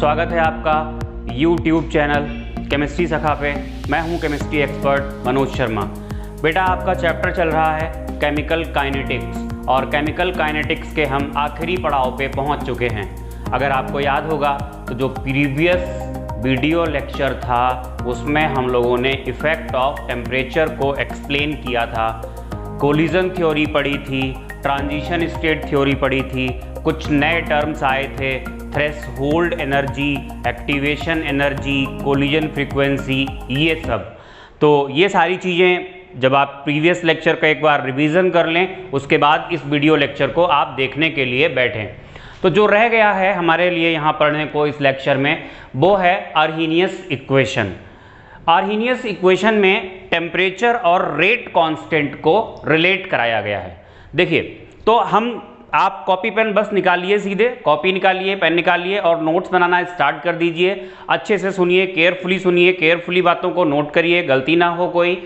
स्वागत है आपका YouTube चैनल केमिस्ट्री सखा पे। मैं हूं केमिस्ट्री एक्सपर्ट मनोज शर्मा। बेटा आपका चैप्टर चल रहा है केमिकल काइनेटिक्स और केमिकल काइनेटिक्स के हम आखिरी पड़ाव पे पहुंच चुके हैं। अगर आपको याद होगा तो जो प्रीवियस वीडियो लेक्चर था उसमें हम लोगों ने इफ़ेक्ट ऑफ टेम्परेचर को एक्सप्लेन किया था, कोलिजन थ्योरी पढ़ी थी, ट्रांजिशन स्टेट थ्योरी पढ़ी थी, कुछ नए टर्म्स आए थे, threshold energy, activation energy, collision frequency, ये सब। तो ये सारी चीज़ें जब आप प्रीवियस लेक्चर का एक बार रिवीजन कर लें उसके बाद इस वीडियो लेक्चर को आप देखने के लिए बैठें। तो जो रह गया है हमारे लिए यहाँ पढ़ने को इस लेक्चर में वो है अर्हीनियस इक्वेशन। अर्हीनियस इक्वेशन में टेम्परेचर और रेट कांस्टेंट को रिलेट कराया गया है। देखिए, तो आप कॉपी पेन बस निकालिए, सीधे कॉपी निकालिए, पेन निकालिए और नोट्स बनाना स्टार्ट कर दीजिए। अच्छे से सुनिए, केयरफुली बातों को नोट करिए, गलती ना हो कोई,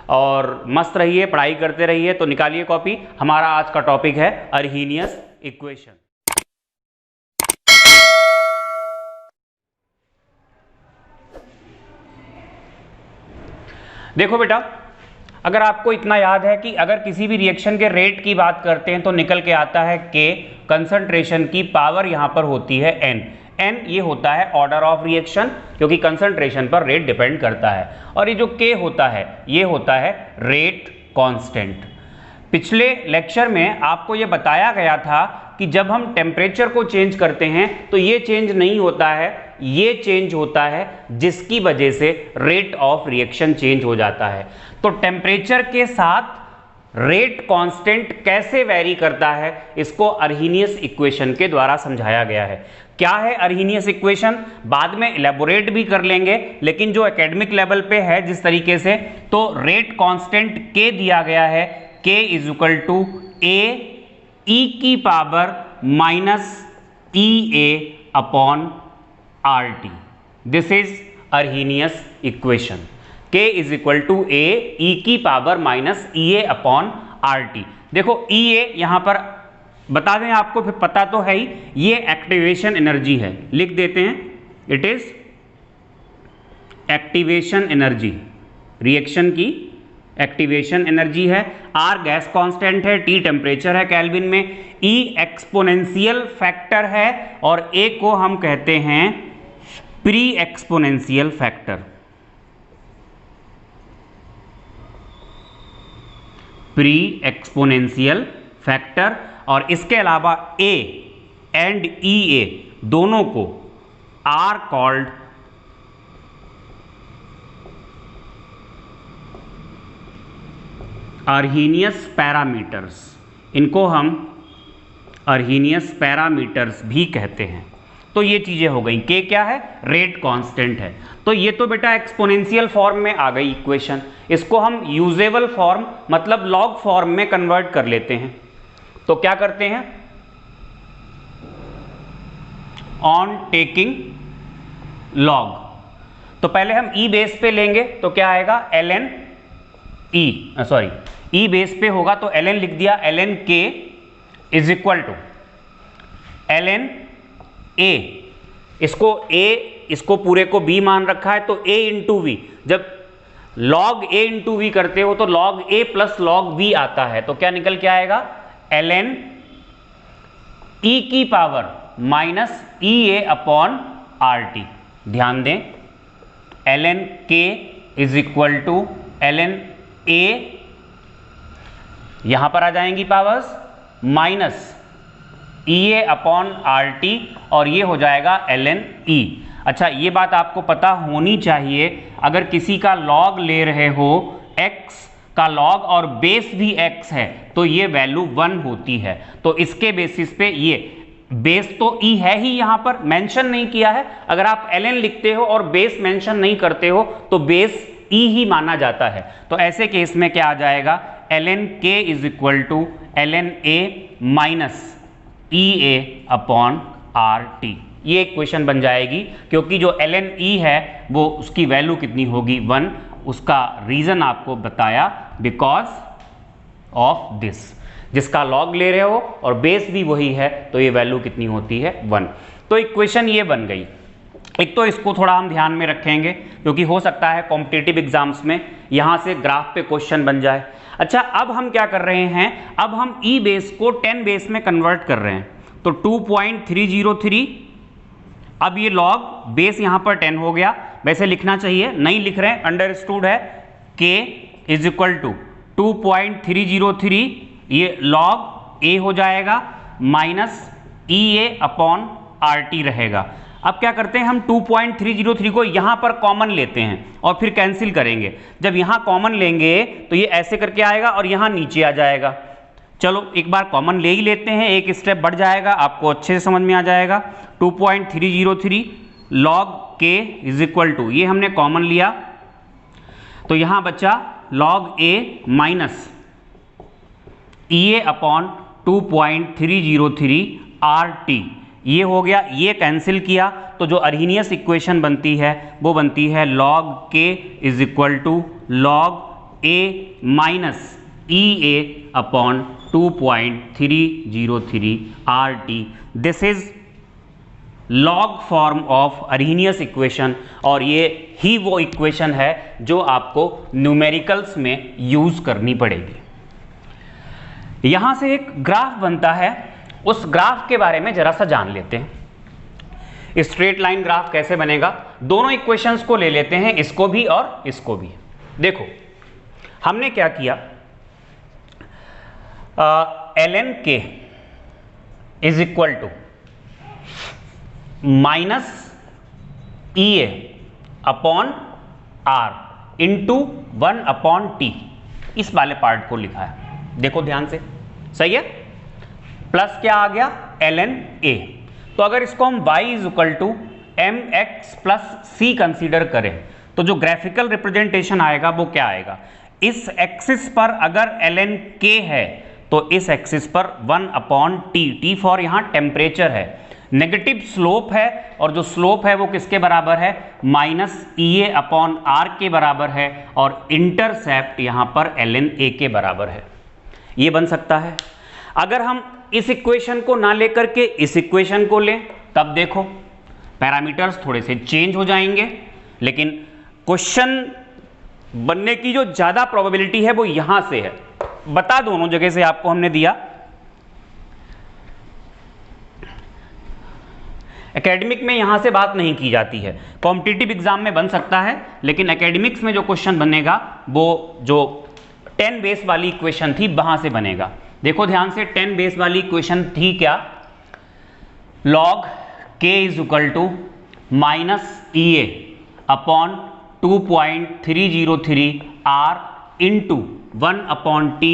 और मस्त रहिए, पढ़ाई करते रहिए। तो निकालिए कॉपी। हमारा आज का टॉपिक है अर्हीनियस इक्वेशन। देखो बेटा, अगर आपको इतना याद है कि अगर किसी भी रिएक्शन के रेट की बात करते हैं तो निकल के आता है K, कंसंट्रेशन की पावर यहाँ पर होती है N ये होता है ऑर्डर ऑफ रिएक्शन, क्योंकि कंसंट्रेशन पर रेट डिपेंड करता है। और ये जो K होता है ये होता है रेट कांस्टेंट। पिछले लेक्चर में आपको ये बताया गया था कि जब हम टेम्परेचर को चेंज करते हैं तो ये चेंज नहीं होता है, ये चेंज होता है, जिसकी वजह से रेट ऑफ रिएक्शन चेंज हो जाता है। तो टेम्परेचर के साथ रेट कांस्टेंट कैसे वेरी करता है, इसको अर्हीनियस इक्वेशन के द्वारा समझाया गया है। क्या है अर्हीनियस इक्वेशन, बाद में इलेबोरेट भी कर लेंगे, लेकिन जो एकेडमिक लेवल पे है जिस तरीके से, तो रेट कांस्टेंट K दिया गया है, K is equal to A e की power minus EA upon RT। This is Arrhenius equation. K is equal to A e की power minus EA upon RT। देखो EA यहां पर बता दें आपको, फिर पता तो है ही, ये एक्टिवेशन एनर्जी है, लिख देते हैं, it is activation energy, reaction की एक्टिवेशन एनर्जी है। R गैस कांस्टेंट है, T टेम्परेचर है केल्विन में, E एक्सपोनेंशियल फैक्टर है और A को हम कहते हैं pre exponential factor. Pre exponential factor. और इसके अलावा A एंड EA दोनों को आर कॉल्ड अर्हीनियस पैरामीटर्स। इनको हम अर्हीनियस पैरामीटर्स भी कहते हैं। तो ये चीजें हो गई। K क्या है, रेट कांस्टेंट है। तो ये तो बेटा एक्सपोनेंशियल फॉर्म में आ गई इक्वेशन। इसको हम यूजेबल फॉर्म मतलब लॉग फॉर्म में कन्वर्ट कर लेते हैं। तो क्या करते हैं, ऑन टेकिंग लॉग, तो पहले हम E बेस पे लेंगे तो क्या आएगा, ln E बेस पे होगा तो ln लिख दिया, ln K is equal to ln A, इसको पूरे को B मान रखा है तो A इंटू V। जब log A इंटू V करते हो तो log A plus log V आता है, तो क्या निकल के आएगा, ln E की power minus EA upon RT। ध्यान दें, ln K is equal to ln A, यहां पर आ जाएंगी powers, minus EA upon RT और ये हो जाएगा ln E। अच्छा, ये बात आपको पता होनी चाहिए, अगर किसी का log ले रहे हो, x का log और बेस भी x है तो ये वैल्यू 1 होती है। तो इसके बेसिस पे ये बेस तो E है ही, यहां पर मेंशन नहीं किया है। अगर आप ln लिखते हो और बेस मेंशन नहीं करते हो तो बेस E ही माना जाता है। तो ऐसे केस में क्या आ जाएगा, ln K is equal to ln A minus EA upon RT। ये इक्वेशन बन जाएगी, क्योंकि जो ln E है वो उसकी वैल्यू कितनी होगी, 1। उसका रीजन आपको बताया, बिकॉज ऑफ दिस। जिसका लॉग ले रहे हो और बेस भी वही है तो ये वैल्यू कितनी होती है, 1। तो इक्वेशन ये बन गई। एक तो इसको थोड़ा हम ध्यान में रखेंगे क्योंकि हो सकता है कॉम्पिटिटिव एग्जाम्स में यहाँ से ग्राफ पे क्वेश्चन बन जाए। अच्छा, अब हम क्या कर रहे हैं, अब हम ई बेस को 10 बेस में कन्वर्ट कर रहे हैं, तो 2.303, अब ये लॉग बेस यहाँ पर 10 हो गया, वैसे लिखना चाहिए, नहीं लिख रहे हैं, अंडरस्टूड है, k इज इक्वल टू 2.303, ये लॉग a हो जाएगा माइनस EA अपॉन RT रहेगा। अब क्या करते हैं, हम 2.303 को यहाँ पर कॉमन लेते हैं और फिर कैंसिल करेंगे। जब यहाँ कॉमन लेंगे तो ये ऐसे करके आएगा और यहाँ नीचे आ जाएगा। चलो एक बार कॉमन ले ही लेते हैं, एक स्टेप बढ़ जाएगा, आपको अच्छे से समझ में आ जाएगा। 2.303 log k is equal to, ये हमने कॉमन लिया तो यहाँ बचा log a minus EA upon 2.303 RT, ये हो गया, ये कैंसिल किया तो जो अर्हीनियस इक्वेशन बनती है वो बनती है log k is equal to log a minus EA upon 2.303 RT। This is log form of Arrhenius equation, और ये ही वो इक्वेशन है जो आपको न्यूमेरिकल्स में यूज करनी पड़ेगी। यहां से एक ग्राफ बनता है, उस ग्राफ के बारे में जरा सा जान लेते हैं। स्ट्रेट लाइन ग्राफ कैसे बनेगा, दोनों इक्वेशंस को ले लेते हैं, इसको भी और इसको भी। देखो हमने क्या किया, ln k is equal to minus EA upon R into 1 upon T, इस वाले पार्ट को लिखा है, देखो ध्यान से, सही है। प्लस क्या आ गया, ln A। तो अगर इसको हम y is equal to mx plus c consider करें तो जो ग्राफिकल रिप्रेजेंटेशन आएगा वो क्या आएगा, इस एक्सिस पर अगर ln k है तो इस एक्सिस पर 1 अपॉन t फॉर यहाँ टेम्परेचर है, नेगेटिव स्लोप है, और जो स्लोप है वो किसके बराबर है, माइनस EA अपॉन R के बराबर है, और इंटरसेप्ट यहाँ पर ln A के बराबर है। ये बन सकता है। अगर हम इस इक्वेशन को ना लेकर के इस इक्वेशन को लें तब देखो पैरामीटर्स थोड़े से चेंज हो जाएंगे, लेकिन क्वेश्चन बनने की जो ज़्यादा प्रोबेबिलिटी है वो यहाँ से है। बता दोनों जगह से आपको हमने दिया। एकेडमिक में यहां से बात नहीं की जाती है, कॉम्पिटिटिव एग्जाम में बन सकता है, लेकिन एकेडमिक्स में जो क्वेश्चन बनेगा वो जो 10 बेस वाली इक्वेशन थी वहां से बनेगा। देखो ध्यान से, 10 बेस वाली इक्वेशन थी क्या, log k is equal to minus EA upon 2.303 R into 1 upon T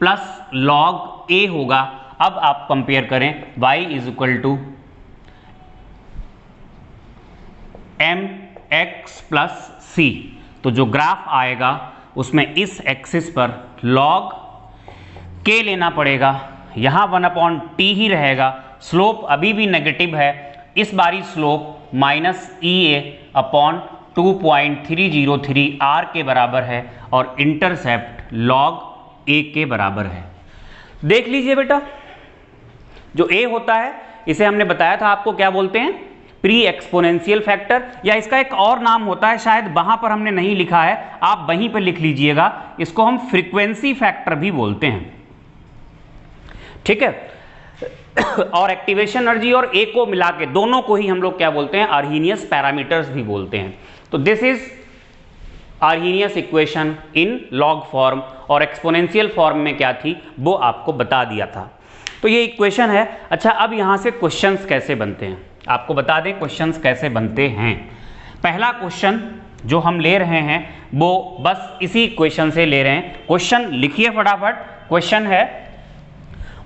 plus log A होगा। अब आप कंपेयर करें, y is equal to mx plus c, तो जो ग्राफ आएगा उसमें इस एक्सिस पर log k लेना पड़ेगा, यहाँ 1 अपॉन टी ही रहेगा, स्लोप अभी भी नेगेटिव है, इस बारी slope minus EA upon 2.303 R के बराबर है, और इंटरसेप्ट log A के बराबर है। देख लीजिए बेटा, जो A होता है इसे हमने बताया था आपको क्या बोलते हैं, प्री एक्सपोनेंशियल फैक्टर, या इसका एक और नाम होता है, शायद वहां पर हमने नहीं लिखा है, आप वहीं पर लिख लीजिएगा, इसको हम फ्रीक्वेंसी फैक्टर भी बोलते हैं, ठीक है। और एक्टिवेशन एनर्जी और ए को मिला के दोनों को ही हम लोग क्या बोलते हैं, अर्हीनियस पैरामीटर्स भी बोलते हैं। तो this is Arrhenius equation in log form, और एक्सपोनेंशियल फॉर्म में क्या थी वो आपको बता दिया था। तो ये इक्वेशन है। अच्छा, अब यहां से क्वेश्चंस कैसे बनते हैं आपको बता दें, क्वेश्चंस कैसे बनते हैं। पहला क्वेश्चन जो हम ले रहे हैं वो बस इसी इक्वेशन से ले रहे हैं। क्वेश्चन लिखिए फटाफट। क्वेश्चन है,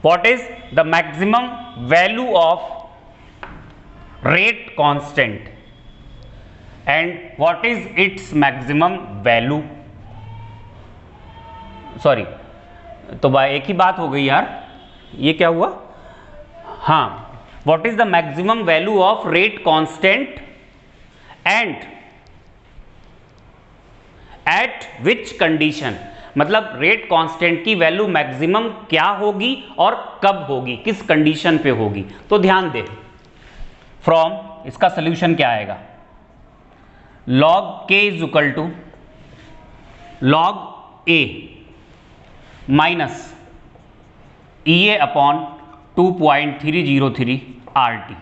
what is the maximum value of rate constant and what is its maximum value. Sorry, तो भाई एक ही बात हो गई यार, ये क्या हुआ, हाँ, what is the maximum value of rate constant and at which condition, मतलब रेट कांस्टेंट की वैल्यू मैक्सिमम क्या होगी और कब होगी, किस कंडीशन पे होगी। तो ध्यान दे, फ्रॉम इसका सोल्यूशन क्या आएगा, log k is equal to log a minus EA upon 2.303 RT।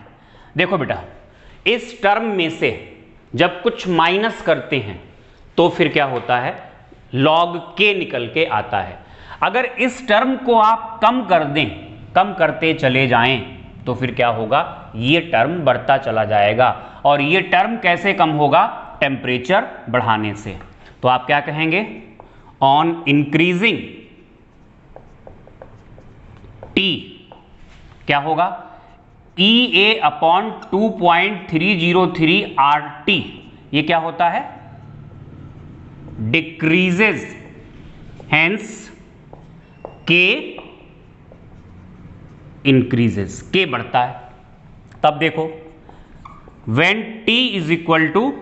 देखो बेटा, इस टर्म में से जब कुछ माइनस करते हैं तो फिर क्या होता है, log k निकल के आता है। अगर इस टर्म को आप कम कर दें, कम करते चले जाएं, तो फिर क्या होगा, ये टर्म बढ़ता चला जाएगा। और ये टर्म कैसे कम होगा, टेम्परेचर बढ़ाने से। तो आप क्या कहेंगे, ऑन इंक्रीजिंग T क्या होगा, EA अपॉन 2.303 RT, ये क्या होता है, decreases, hence K increases, K बढ़ता है। तब देखो when T is equal to,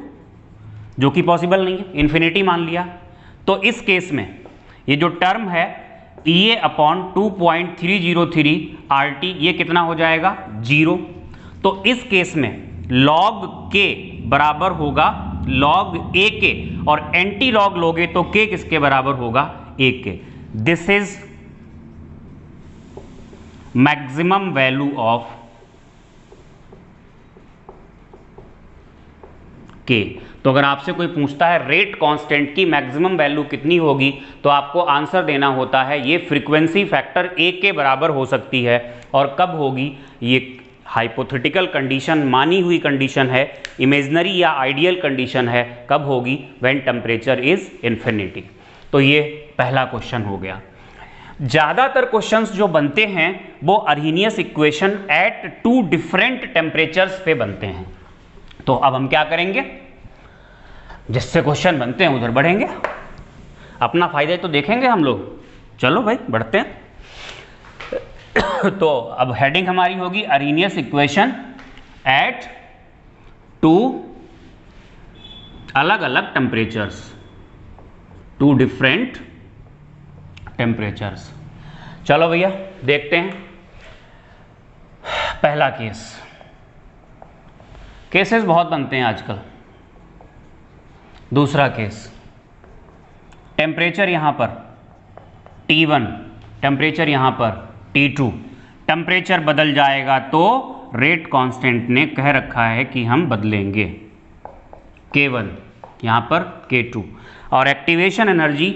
जो कि पॉसिबल नहीं है, इन्फिनिटी मान लिया, तो इस केस में ये जो टर्म है EA अपॉन 2.303 RT, ये कितना हो जाएगा, 0। तो इस केस में log K बराबर होगा log A के, और एंटी लॉग लोगे तो K किसके बराबर होगा, A के। This is maximum value of K। तो अगर आपसे कोई पूछता है रेट कांस्टेंट की मैक्सिमम वैल्यू कितनी होगी, तो आपको आंसर देना होता है ये फ्रीक्वेंसी फैक्टर A के बराबर हो सकती है। और कब होगी, ये हाइपोथेटिकल कंडीशन, मानी हुई कंडीशन है, इमेजिनरी या आइडियल कंडीशन है, कब होगी, व्हेन टेम्परेचर इज इन्फिनिटी। तो ये पहला क्वेश्चन हो गया। ज़्यादातर क्वेश्चंस जो बनते हैं वो Arrhenius equation at two different temperatures पे बनते हैं। तो अब हम क्या करेंगे, जिससे क्वेश्चन बनते हैं उधर बढ़ेंगे, अपना फायदा तो देखेंगे हम लोग। चलो भाई बढ़ते हैं। तो अब हेडिंग हमारी होगी अर्हीनियस इक्वेशन एट टू अलग अलग टेम्परेचर्स, टू डिफरेंट टेम्परेचर्स। चलो भैया देखते हैं पहला केस। केसेस बहुत बनते हैं आजकल। दूसरा केस, टेम्परेचर यहां पर T1, टेम्परेचर यहां पर T2, टेम्परेचर बदल जाएगा तो रेट कांस्टेंट ने कह रखा है कि हम बदलेंगे, K1 यहां पर K2, और एक्टिवेशन एनर्जी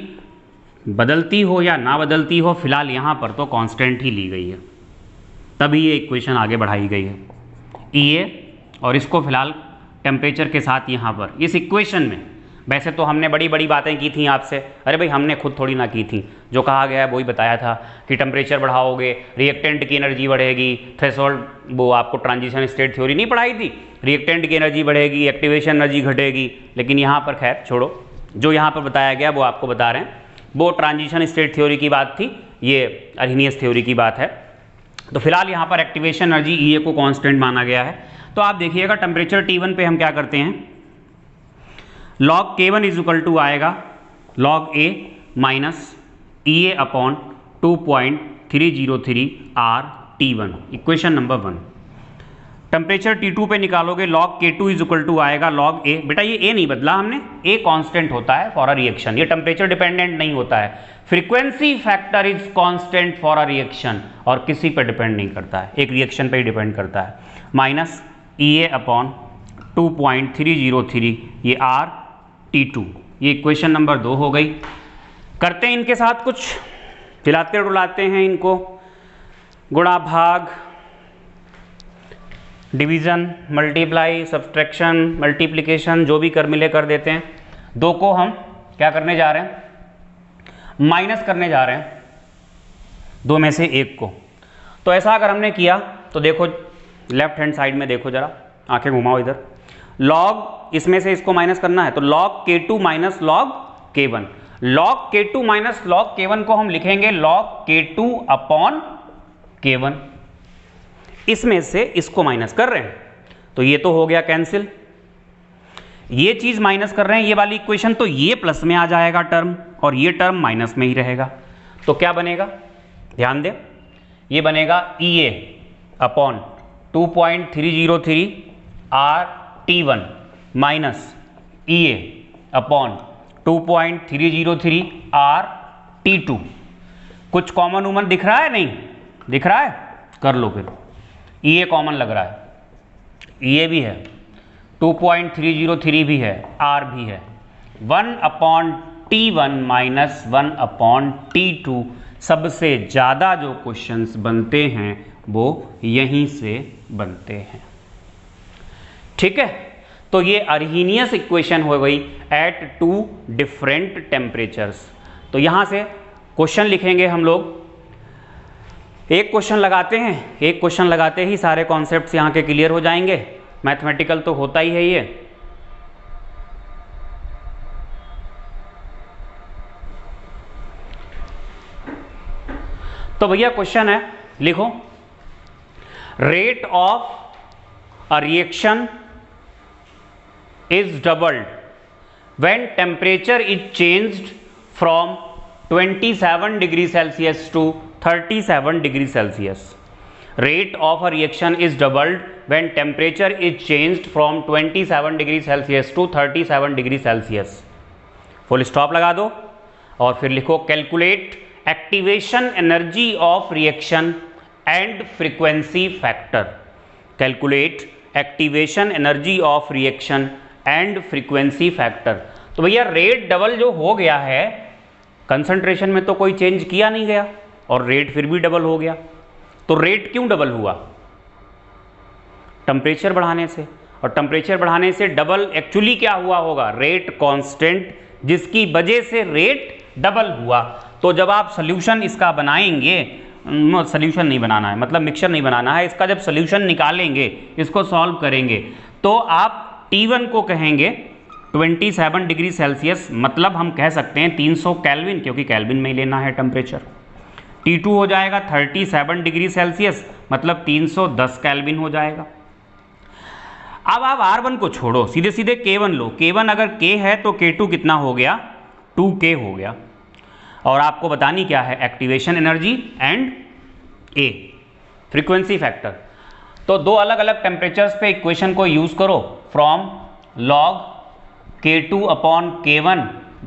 बदलती हो या ना बदलती हो, फिलहाल यहां पर तो कांस्टेंट ही ली गई है, तभी ये इक्वेशन आगे बढ़ाई गई है EA, और इसको फिलहाल टेम्परेचर के साथ यहाँ पर इस इक्वेशन में। वैसे तो हमने बड़ी बड़ी बातें की थी आपसे, अरे भाई हमने खुद थोड़ी ना की थी, जो कहा गया है वही बताया था कि टेम्परेचर बढ़ाओगे रिएक्टेंट की एनर्जी बढ़ेगी, थ्रेशोल्ड, वो आपको ट्रांजिशन स्टेट थ्योरी नहीं पढ़ाई थी, रिएक्टेंट की एनर्जी बढ़ेगी, एक्टिवेशन एनर्जी घटेगी। लेकिन यहाँ पर खैर छोड़ो, जो यहाँ पर बताया गया वो आपको बता रहे हैं, वो ट्रांजिशन स्टेट थ्योरी की बात थी, ये अर्हीनियस थ्योरी की बात है। तो फिलहाल यहाँ पर एक्टिवेशन एनर्जी EA को कांस्टेंट माना गया है। तो आप देखिएगा टेम्परेचर T1 पे हम क्या करते हैं, log K1 is equal to आएगा log A minus EA upon 2.303 RT1, equation number 1। Temperature T2 पे निकालोगे log K2 is equal to आएगा log A, बेटा ये A नहीं बदला हमने, A कांस्टेंट होता है फॉर अ रिएक्शन, ये टेम्परेचर डिपेंडेंट नहीं होता है। Frequency factor is constant for a reaction, और किसी पे डिपेंड नहीं करता है, एक रिएक्शन पे ही डिपेंड करता है। माइनस EA अपॉन 2.303 ये RT2, ये इक्वेशन नंबर 2 हो गई। करते हैं इनके साथ कुछ, हिलाते डुलाते हैं इनको, गुणा भाग, डिवीज़न, मल्टीप्लाई, सब्सट्रैक्शन, मल्टीप्लिकेशन, जो भी कर मिले कर देते हैं। 2 को हम क्या करने जा रहे हैं, माइनस करने जा रहे हैं, 2 में से 1 को। तो ऐसा अगर हमने किया तो देखो लेफ्ट हैंड साइड में देखो जरा, आंखें घुमाओ इधर, लॉग इसमें से इसको माइनस करना है तो log K2 minus log K1, log K2 minus log K1 को हम लिखेंगे log K2 अपॉन K1, इसमें से इसको माइनस कर रहे हैं तो ये तो हो गया कैंसिल, ये चीज माइनस कर रहे हैं ये वाली इक्वेशन, तो ये प्लस में आ जाएगा टर्म और ये टर्म माइनस में ही रहेगा। तो क्या बनेगा, ध्यान दें, ये बनेगा EA upon 2.303 RT1 minus EA upon 2.303 R T2। कुछ कॉमन उमन दिख रहा है? नहीं दिख रहा है, कर लो फिर। EA कॉमन लग रहा है, EA भी है, 2.303 भी है, R भी है। 1/T1 माइनस 1/T2 सबसे ज़्यादा जो क्वेश्चंस बनते हैं वो यहीं से बनते हैं। ठीक है, तो ये अर्हीनियस इक्वेशन हो गई एट 2 डिफरेंट टेम्परेचर्स। तो यहाँ से क्वेश्चन लिखेंगे हम लोग। एक क्वेश्चन लगाते हैं, एक क्वेश्चन लगाते ही सारे कॉन्सेप्ट्स यहाँ के क्लियर हो जाएंगे। मैथमेटिकल तो होता ही है ये। तो भैया क्वेश्चन है, लिखो rate of a reaction is doubled when temperature is changed from 27 degree Celsius to 37 degree Celsius. Rate of a reaction is doubled when temperature is changed from 27 degree Celsius to 37 degree Celsius. Full stop लगा दो और फिर लिखो calculate activation energy of reaction and frequency factor. Calculate activation energy of reaction and frequency factor. तो भैया rate double जो हो गया है, कंसंट्रेशन में तो कोई चेंज किया नहीं गया और रेट फिर भी डबल हो गया। तो रेट क्यों डबल हुआ? टेम्परेचर बढ़ाने से। और टेम्परेचर बढ़ाने से डबल एक्चुअली क्या हुआ होगा? रेट कांस्टेंट, जिसकी वजह से रेट डबल हुआ। तो जब आप सोल्यूशन इसका बनाएंगे, सोल्यूशन नहीं बनाना है, मतलब मिक्सचर नहीं बनाना है, इसका जब सोल्यूशन निकालेंगे, इसको सॉल्व करेंगे, तो आप T1 को कहेंगे 27 डिग्री सेल्सियस, मतलब हम कह सकते हैं 300 केल्विन, क्योंकि केल्विन में ही लेना है टेम्परेचर। T2 हो जाएगा 37 डिग्री सेल्सियस, मतलब 310 केल्विन हो जाएगा। अब आप R1 को छोड़ो, सीधे सीधे K1 लो। K1 अगर K है तो K2 कितना हो गया? 2K हो गया। और आपको बतानी क्या है? Activation energy and A frequency factor. तो दो अलग अलग टेम्परेचर्स पे इक्वेशन को यूज करो। From log K2 upon K1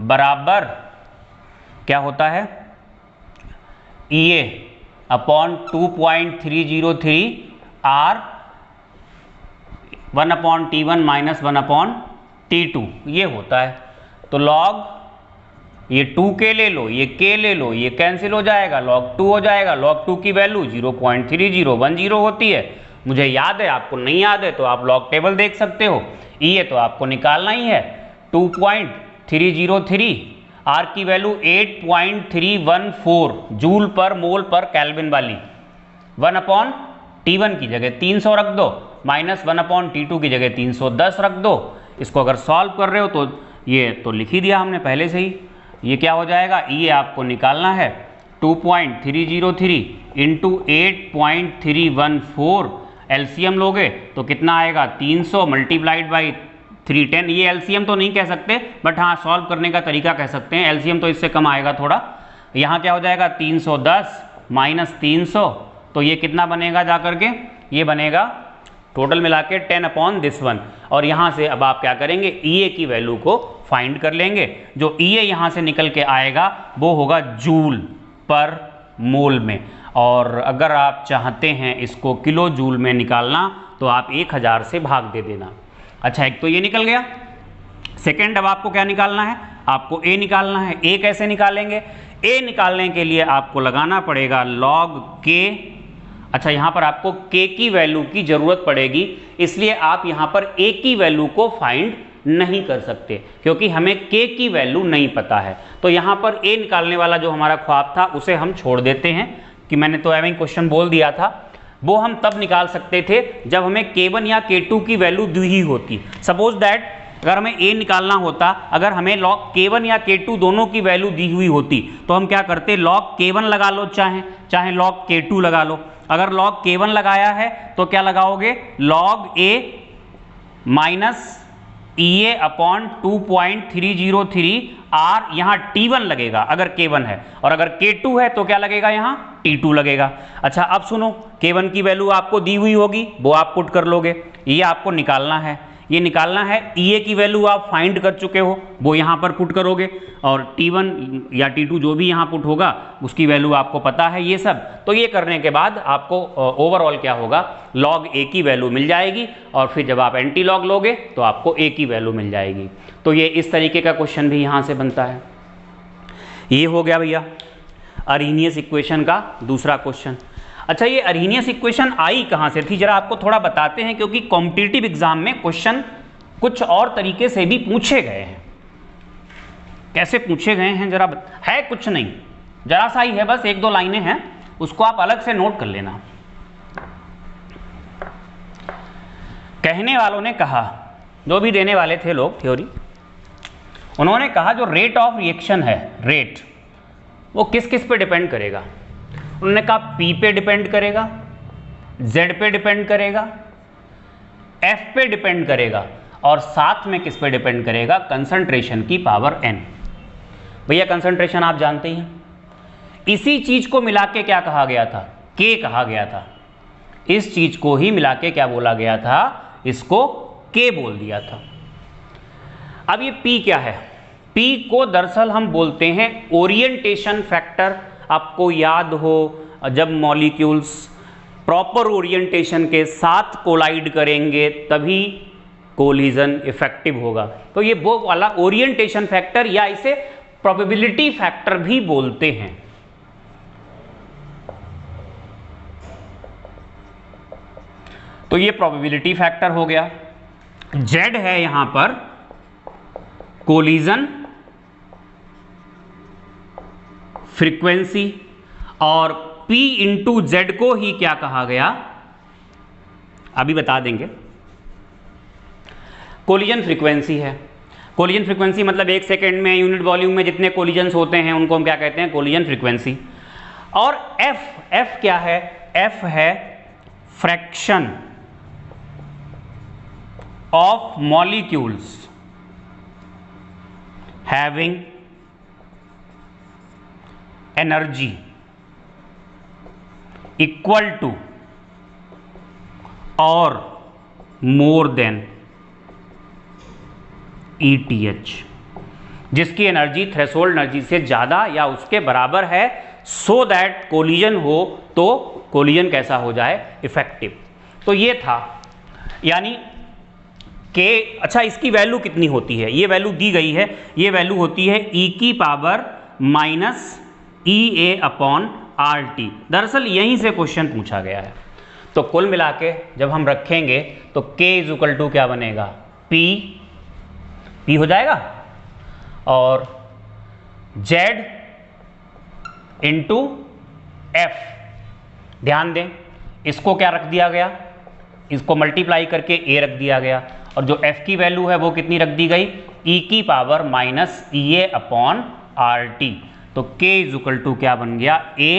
बराबर क्या होता है? EA upon 2.303 R 1/T1 minus 1/T2 ये होता है। तो log ये 2K ले लो, ये K ले लो, ये कैंसिल हो जाएगा, log 2 हो जाएगा। log 2 की वैल्यू 0.3010 होती है। मुझे याद है, आपको नहीं याद है तो आप log टेबल देख सकते हो। EA तो आपको निकालना ही है, 2.303, R की वैल्यू 8.314 जूल पर मोल पर केल्विन वाली। 1/T1 की जगह 300 रख दो, माइनस 1/T2 की जगह 310 रख दो। इसको अगर सॉल्व कर रहे हो तो ये तो लिख ही दिया हमने पहले से ही। ये क्या हो जाएगा? ये आपको निकालना है 2.303 इंटू 8.314। एलसीएम लोगे तो कितना आएगा? 300 मल्टीप्लाइड बाई 310। ये एलसीएम तो नहीं कह सकते, बट हाँ सॉल्व करने का तरीका कह सकते हैं। एलसीएम तो इससे कम आएगा थोड़ा। यहाँ क्या हो जाएगा? 310 माइनस 300, तो ये कितना बनेगा जा करके? ये बनेगा टोटल मिला के 10/this1। और यहाँ से अब आप क्या करेंगे? EA की वैल्यू को फाइंड कर लेंगे। जो EA यहाँ से निकल के आएगा वो होगा जूल पर मोल में। और अगर आप चाहते हैं इसको किलो जूल में निकालना तो आप 1000 से भाग दे देना। अच्छा, एक तो ये निकल गया। सेकेंड, अब आपको क्या निकालना है? आपको A निकालना है। A कैसे निकालेंगे? A निकालने के लिए आपको लगाना पड़ेगा log K। अच्छा, यहाँ पर आपको K की वैल्यू की जरूरत पड़ेगी, इसलिए आप यहाँ पर A की वैल्यू को फाइंड नहीं कर सकते, क्योंकि हमें K की वैल्यू नहीं पता है। तो यहाँ पर A निकालने वाला जो हमारा ख्वाब था उसे हम छोड़ देते हैं, कि मैंने तो एवं क्वेश्चन बोल दिया था। वो हम तब निकाल सकते थे जब हमें K1 या K2 की वैल्यू दी ही होती। सपोज दैट अगर हमें A निकालना होता, अगर हमें log K1 या K2 दोनों की वैल्यू दी हुई होती, तो हम क्या करते? log K1 lगा लो, चाहे log K2 लगा लो। अगर log K1 लगाया है तो क्या लगाओगे? log A minus EA upon 2.303 R, यहाँ T1 लगेगा अगर K1 है, और अगर K2 है तो क्या लगेगा? यहाँ T2 लगेगा। अच्छा, अब सुनो, K1 की वैल्यू आपको दी हुई होगी, वो आप पुट कर लोगे। ये आपको निकालना है। ये निकालना है। Ea की वैल्यू आप फाइंड कर चुके हो, वो यहाँ पर पुट करोगे, और T1 या T2 जो भी यहाँ पुट होगा उसकी वैल्यू आपको पता है ये सब। तो ये करने के बाद आपको ओवरऑल क्या होगा, log A की वैल्यू मिल जाएगी, और फिर जब आप एंटी लॉग लोगे तो आपको A की वैल्यू मिल जाएगी। तो ये इस तरीके का क्वेश्चन भी यहाँ से बनता है। ये हो गया भैया अरहीनियस इक्वेशन का दूसरा क्वेश्चन। अच्छा, ये अरहीनियस इक्वेशन आई कहाँ से थी, जरा आपको थोड़ा बताते हैं, क्योंकि कॉम्पिटिटिव एग्जाम में क्वेश्चन कुछ और तरीके से भी पूछे गए हैं। कैसे पूछे गए हैं जरा है कुछ नहीं, जरा सा ही है, बस 1-2 लाइनें हैं, उसको आप अलग से नोट कर लेना। कहने वालों ने कहा, जो भी देने वाले थे लोग थ्योरी, उन्होंने कहा जो रेट ऑफ रिएक्शन है, रेट वो किस किस पे डिपेंड करेगा। उन्होंने कहा P पे डिपेंड करेगा, Z पे डिपेंड करेगा, F पे डिपेंड करेगा, और साथ में किस पे डिपेंड करेगा, कंसंट्रेशन की पावर n। भैया कंसंट्रेशन आप जानते ही हैं, इसी चीज को मिला के क्या कहा गया था, K कहा गया था। इस चीज को ही मिला के क्या बोला गया था, इसको K बोल दिया था। अब ये P क्या है, P को दरअसल हम बोलते हैं ओरिएंटेशन फैक्टर। आपको याद हो जब मॉलिक्यूल्स प्रॉपर ओरिएंटेशन के साथ कोलाइड करेंगे तभी कोलिजन इफेक्टिव होगा, तो ये वो वाला ओरिएंटेशन फैक्टर, या इसे प्रोबेबिलिटी फैक्टर भी बोलते हैं। तो ये प्रोबेबिलिटी फैक्टर हो गया। Z है यहां पर कोलिजन फ्रीक्वेंसी, और P इंटू Z को ही क्या कहा गया, अभी बता देंगे। कोलिजन फ्रीक्वेंसी है, कोलिजन फ्रीक्वेंसी मतलब 1 सेकेंड में यूनिट वॉल्यूम में जितने कोलिजन्स होते हैं उनको हम क्या कहते हैं, कोलिजन फ्रीक्वेंसी। और F क्या है, F है fraction of molecules having energy equal to और मोर देन ETH, जिसकी एनर्जी थ्रेशोल्ड एनर्जी से ज्यादा या उसके बराबर है, सो दैट कोलिजन हो तो कोलिजन कैसा हो जाए, इफेक्टिव। तो ये था, यानी के अच्छा इसकी वैल्यू कितनी होती है, ये वैल्यू दी गई है, ये वैल्यू होती है E की पावर माइनस EA/RT। दरअसल यहीं से क्वेश्चन पूछा गया है। तो कुल मिला के जब हम रखेंगे तो K इक्वल टू क्या बनेगा, P हो जाएगा, और Z इंटू F। ध्यान दें, इसको क्या रख दिया गया, इसको मल्टीप्लाई करके A रख दिया गया, और जो F की वैल्यू है वो कितनी रख दी गई, E की पावर माइनस EA/RT। तो K इक्वल टू क्या बन गया, A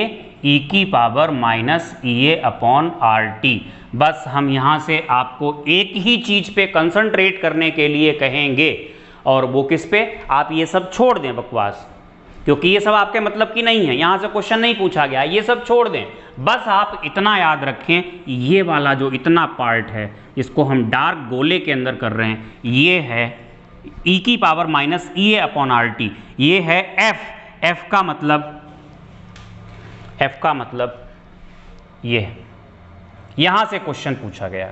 E की पावर माइनस EA/RT। बस हम यहाँ से आपको एक ही चीज पे कंसंट्रेट करने के लिए कहेंगे, और वो किस पे, आप ये सब छोड़ दें बकवास, क्योंकि ये सब आपके मतलब की नहीं है, यहाँ से क्वेश्चन नहीं पूछा गया, ये सब छोड़ दें। बस आप इतना याद रखें, ये वाला जो इतना पार्ट है जिसको हम डार्क गोले के अंदर कर रहे हैं, ये है E की पावर माइनस EA/RT, ये है F का मतलब ये, यहां से क्वेश्चन पूछा गया,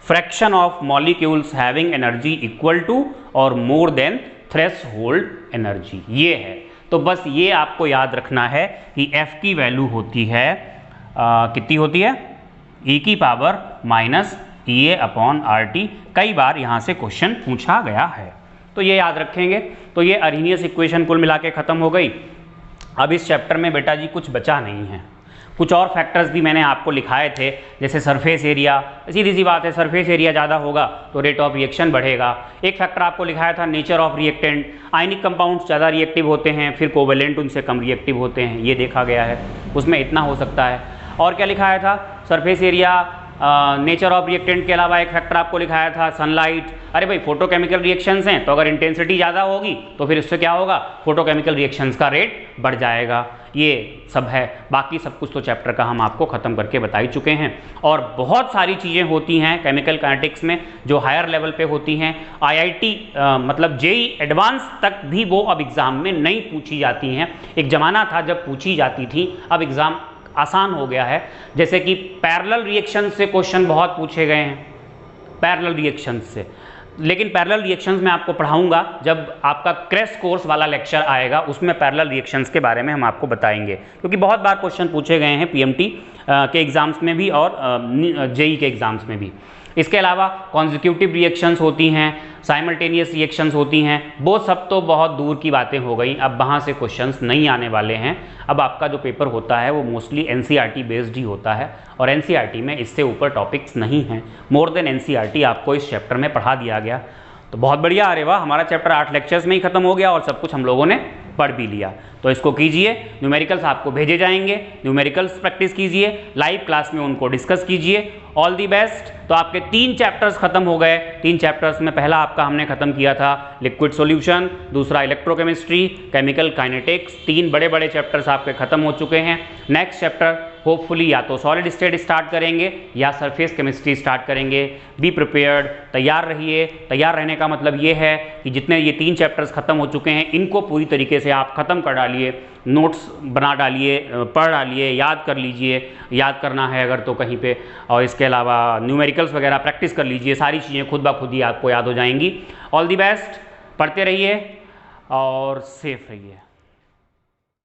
fraction of molecules having energy equal to और मोर देन थ्रेशोल्ड एनर्जी, ये है। तो बस ये आपको याद रखना है कि F की वैल्यू होती है कितनी होती है, E की पावर माइनस EA/RT। कई बार यहां से क्वेश्चन पूछा गया है, तो ये याद रखेंगे। तो ये अरहीनियस इक्वेशन कुल मिला के खत्म हो गई। अब इस चैप्टर में बेटा जी कुछ बचा नहीं है, कुछ और फैक्टर्स भी मैंने आपको लिखाए थे, जैसे सरफेस एरिया। सीधी सी बात है, सरफेस एरिया ज़्यादा होगा तो रेट ऑफ रिएक्शन बढ़ेगा। एक फैक्टर आपको लिखाया था nature of reactant, ionic compounds ज़्यादा रिएक्टिव होते हैं, फिर कोवेलेंट उनसे कम रिएक्टिव होते हैं, ये देखा गया है, उसमें इतना हो सकता है। और क्या लिखाया था, surface area, nature of reactant के अलावा एक फैक्टर आपको लिखाया था सनलाइट। अरे भाई फोटोकेमिकल रिएक्शंस हैं, तो अगर इंटेंसिटी ज़्यादा होगी तो फिर इससे क्या होगा, फोटोकेमिकल रिएक्शंस का रेट बढ़ जाएगा। ये सब है। बाकी सब कुछ तो चैप्टर का हम आपको ख़त्म करके बता ही चुके हैं। और बहुत सारी चीज़ें होती हैं केमिकल काइनेटिक्स में जो हायर लेवल पे होती हैं, IIT मतलब JEE एडवांस तक भी वो अब एग्ज़ाम में नहीं पूछी जाती हैं। एक ज़माना था जब पूछी जाती थी, अब एग्ज़ाम आसान हो गया है। जैसे कि पैरेलल रिएक्शन से क्वेश्चन बहुत पूछे गए हैं, पैरेलल रिएक्शन से, लेकिन पैरेलल रिएक्शंस में आपको पढ़ाऊंगा जब आपका क्रैश कोर्स वाला लेक्चर आएगा, उसमें पैरेलल रिएक्शंस के बारे में हम आपको बताएंगे, क्योंकि बहुत बार क्वेश्चन पूछे गए हैं PMT के एग्ज़ाम्स में भी और JEE के एग्ज़ाम्स में भी। इसके अलावा कॉन्जिक्यूटिव रिएक्शंस होती हैं, साइमल्टेनियस रिएक्शंस होती हैं, वो सब तो बहुत दूर की बातें हो गई, अब वहाँ से क्वेश्चंस नहीं आने वाले हैं। अब आपका जो पेपर होता है वो मोस्टली NCERT बेस्ड ही होता है, और NCERT में इससे ऊपर टॉपिक्स नहीं हैं। मोर देन NCERT आपको इस चैप्टर में पढ़ा दिया गया, तो बहुत बढ़िया। अरे वाह, हमारा चैप्टर 8 लेक्चर्स में ही खत्म हो गया और सब कुछ हम लोगों ने पढ़ भी लिया। तो इसको कीजिए, न्यूमेरिकल्स आपको भेजे जाएंगे, न्यूमेरिकल्स प्रैक्टिस कीजिए, लाइव क्लास में उनको डिस्कस कीजिए। All the best. तो आपके 3 चैप्टर्स खत्म हो गए। 3 चैप्टर्स में पहला आपका हमने खत्म किया था लिक्विड सॉल्यूशन, दूसरा इलेक्ट्रोकेमिस्ट्री, केमिकल काइनेटिक्स। 3 बड़े बड़े चैप्टर्स आपके खत्म हो चुके हैं। नेक्स्ट चैप्टर होपफुली या तो सॉलिड स्टेट स्टार्ट करेंगे या सरफेस केमिस्ट्री स्टार्ट करेंगे। बी प्रिपेयर्ड, तैयार रहिए। तैयार रहने का मतलब ये है कि जितने ये 3 चैप्टर्स खत्म हो चुके हैं इनको पूरी तरीके से आप खत्म कर डालिए, नोट्स बना डालिए, पढ़ डालिए, याद कर लीजिए, याद करना है अगर तो कहीं पे, और इसके अलावा न्यूमेरिकल्स वगैरह प्रैक्टिस कर लीजिए। सारी चीज़ें खुद ब खुद ही आपको याद हो जाएंगी। ऑल दी बेस्ट, पढ़ते रहिए और सेफ रहिए।